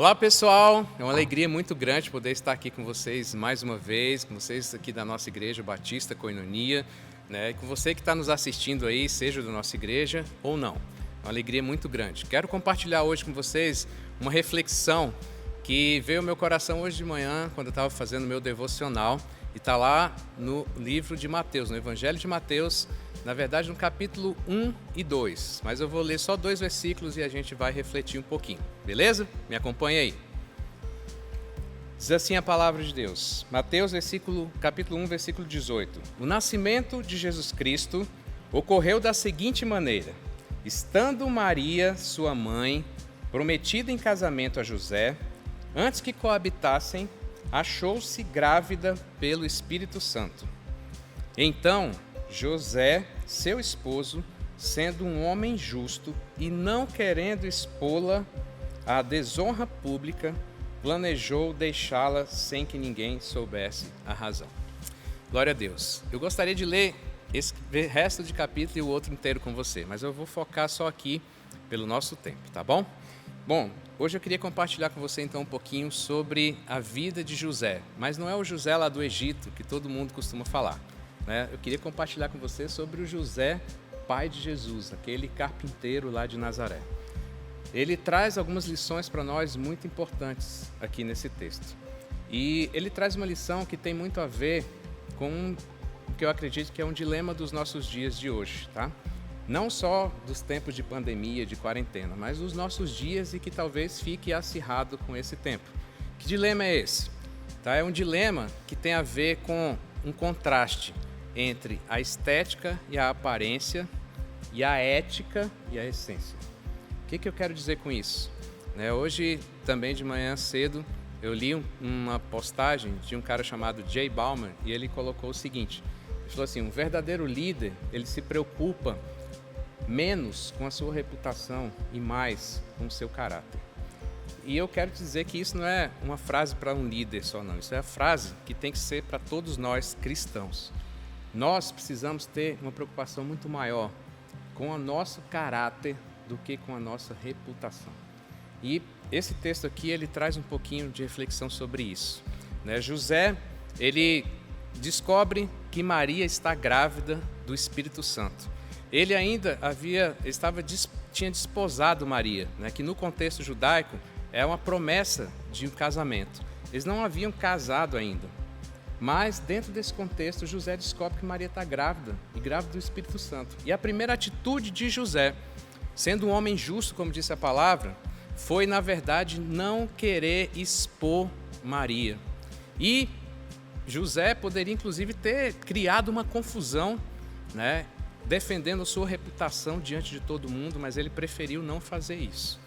Olá pessoal, é uma alegria muito grande poder estar aqui com vocês mais uma vez, com vocês aqui da nossa igreja Batista Koinonia, né? E com você que está nos assistindo aí, seja da nossa igreja ou não. É uma alegria muito grande. Quero compartilhar hoje com vocês uma reflexão que veio ao meu coração hoje de manhã, quando eu estava fazendo meu devocional, e está lá no livro de Mateus, no Evangelho de Mateus, na verdade no capítulo 1 e 2, mas eu vou ler só 2 versículos e a gente vai refletir um pouquinho, beleza? Me acompanha aí. Diz assim a palavra de Deus, Mateus capítulo 1, versículo 18. O nascimento de Jesus Cristo ocorreu da seguinte maneira: estando Maria, sua mãe, prometida em casamento a José, antes que coabitassem, achou-se grávida pelo Espírito Santo. Então, José, seu esposo, sendo um homem justo e não querendo expô-la à desonra pública, planejou deixá-la sem que ninguém soubesse a razão. Glória a Deus. Eu gostaria de ler esse resto de capítulo e o outro inteiro com você, mas eu vou focar só aqui pelo nosso tempo, tá bom? Bom, hoje eu queria compartilhar com você então um pouquinho sobre a vida de José, mas não é o José lá do Egito que todo mundo costuma falar. Eu queria compartilhar com você sobre o José, pai de Jesus, aquele carpinteiro lá de Nazaré. Ele traz algumas lições para nós muito importantes aqui nesse texto. E ele traz uma lição que tem muito a ver com o que eu acredito que é um dilema dos nossos dias de hoje, tá? Não só dos tempos de pandemia, de quarentena, mas dos nossos dias e que talvez fique acirrado com esse tempo. Que dilema é esse? Tá? É um dilema que tem a ver com um contraste entre a estética e a aparência, e a ética e a essência. O que eu quero dizer com isso? Hoje, também de manhã cedo, eu li uma postagem de um cara chamado Jay Bauman, e ele colocou o seguinte, ele falou assim: um verdadeiro líder, ele se preocupa menos com a sua reputação e mais com o seu caráter. E eu quero dizer que isso não é uma frase para um líder só não, isso é a frase que tem que ser para todos nós cristãos. Nós precisamos ter uma preocupação muito maior com o nosso caráter do que com a nossa reputação. E esse texto aqui, ele traz um pouquinho de reflexão sobre isso. José, ele descobre que Maria está grávida do Espírito Santo. Ele ainda tinha desposado Maria, que no contexto judaico é uma promessa de um casamento. Eles não haviam casado ainda. Mas, dentro desse contexto, José descobre que Maria está grávida, e grávida do Espírito Santo. E a primeira atitude de José, sendo um homem justo, como disse a palavra, foi, na verdade, não querer expor Maria. E José poderia, inclusive, ter criado uma confusão, defendendo a sua reputação diante de todo mundo, mas ele preferiu não fazer isso.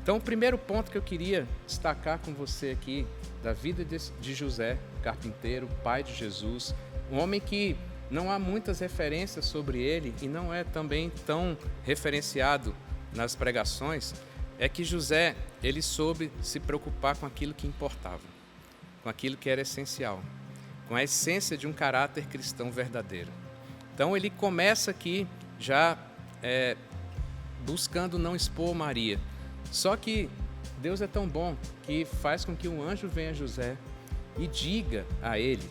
Então, o primeiro ponto que eu queria destacar com você aqui, da vida de José, carpinteiro, pai de Jesus, um homem que não há muitas referências sobre ele e não é também tão referenciado nas pregações, é que José, ele soube se preocupar com aquilo que importava, com aquilo que era essencial, com a essência de um caráter cristão verdadeiro. Então, ele começa aqui já buscando não expor Maria. Só que Deus é tão bom que faz com que um anjo venha a José e diga a ele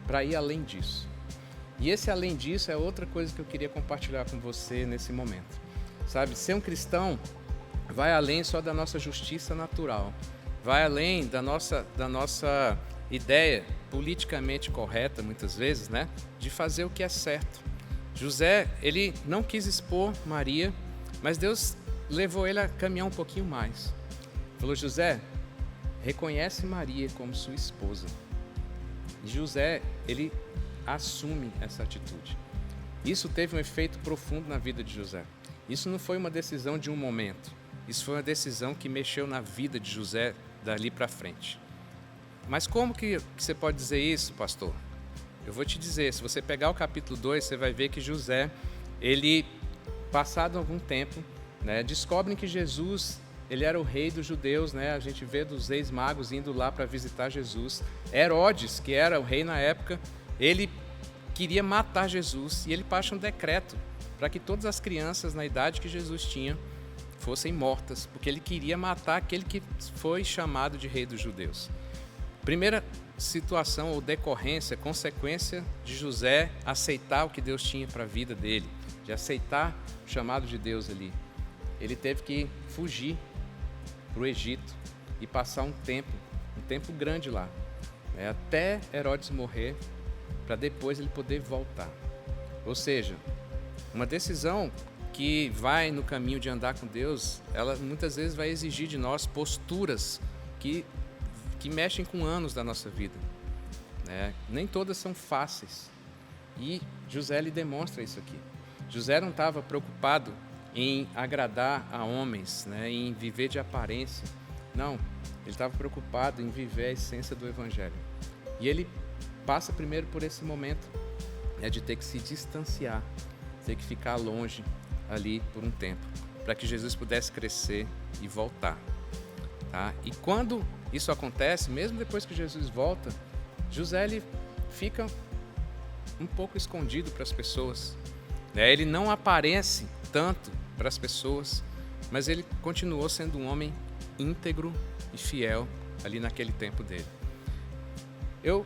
para ir além disso. E esse além disso é outra coisa que eu queria compartilhar com você nesse momento. Sabe, ser um cristão vai além só da nossa justiça natural, vai além da nossa ideia politicamente correta, muitas vezes, de fazer o que é certo. José, ele não quis expor Maria, mas Deus levou ele a caminhar um pouquinho mais. Falou: José, reconhece Maria como sua esposa. E José, ele assume essa atitude. Isso teve um efeito profundo na vida de José. Isso não foi uma decisão de um momento. Isso foi uma decisão que mexeu na vida de José dali para frente. Mas como que você pode dizer isso, pastor? Eu vou te dizer, se você pegar o capítulo 2, você vai ver que José, ele, passado algum tempo, descobrem que Jesus, ele era o rei dos judeus, a gente vê dos reis magos indo lá para visitar Jesus. Herodes, que era o rei na época, ele queria matar Jesus e ele passa um decreto para que todas as crianças na idade que Jesus tinha fossem mortas, porque ele queria matar aquele que foi chamado de rei dos judeus. Primeira situação ou decorrência, consequência de José aceitar o que Deus tinha para a vida dele, de aceitar o chamado de Deus ali. Ele teve que fugir para o Egito e passar um tempo grande lá, até Herodes morrer, para depois ele poder voltar. Ou seja, uma decisão que vai no caminho de andar com Deus, ela muitas vezes vai exigir de nós posturas que mexem com anos da nossa vida. Nem todas são fáceis. E José lhe demonstra isso aqui. José não estava preocupado em agradar a homens, em viver de aparência. Não, ele estava preocupado em viver a essência do Evangelho. E ele passa primeiro por esse momento de ter que se distanciar, ter que ficar longe ali por um tempo, para que Jesus pudesse crescer e voltar. Tá? E quando isso acontece, mesmo depois que Jesus volta, José ele fica um pouco escondido para as pessoas. Ele não aparece tanto para as pessoas, mas ele continuou sendo um homem íntegro e fiel ali naquele tempo dele. Eu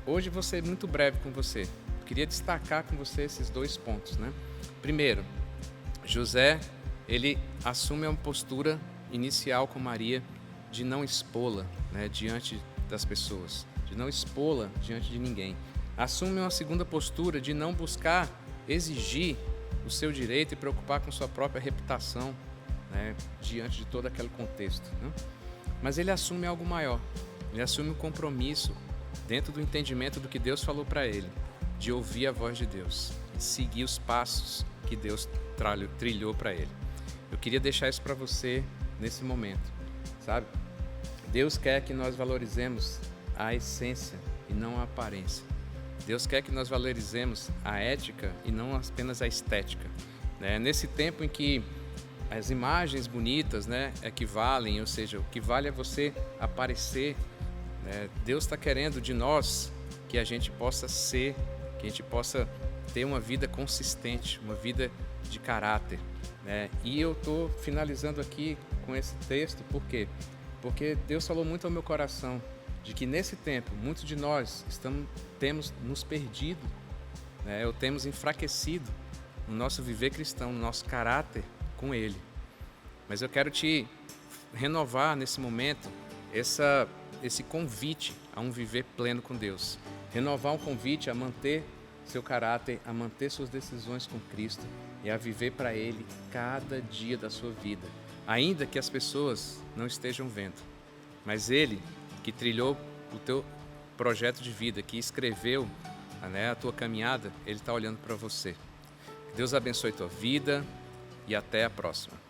hoje vou ser muito breve com você. Queria destacar com você esses 2 pontos. Primeiro, José ele assume uma postura inicial com Maria de não expô-la diante das pessoas, de não expô-la diante de ninguém. Assume uma segunda postura de não buscar exigir o seu direito e preocupar com sua própria reputação diante de todo aquele contexto. Mas ele assume algo maior, ele assume um compromisso dentro do entendimento do que Deus falou para ele, de ouvir a voz de Deus, de seguir os passos que Deus trilhou para ele. Eu queria deixar isso para você nesse momento, sabe? Deus quer que nós valorizemos a essência e não a aparência. Deus quer que nós valorizemos a ética e não apenas a estética. Nesse tempo em que as imagens bonitas equivalem, ou seja, o que vale é você aparecer, Deus está querendo de nós que a gente possa ser, que a gente possa ter uma vida consistente, uma vida de caráter. E eu estou finalizando aqui com esse texto, por quê? Porque Deus falou muito ao meu coração de que nesse tempo, muitos de nós temos nos perdido, ou temos enfraquecido no nosso viver cristão, no nosso caráter com Ele. Mas eu quero te renovar nesse momento esse convite a um viver pleno com Deus. Renovar um convite a manter seu caráter, a manter suas decisões com Cristo e a viver para Ele cada dia da sua vida. Ainda que as pessoas não estejam vendo, mas Ele que trilhou o teu projeto de vida, que escreveu a tua caminhada, Ele está olhando para você. Que Deus abençoe tua vida e até a próxima.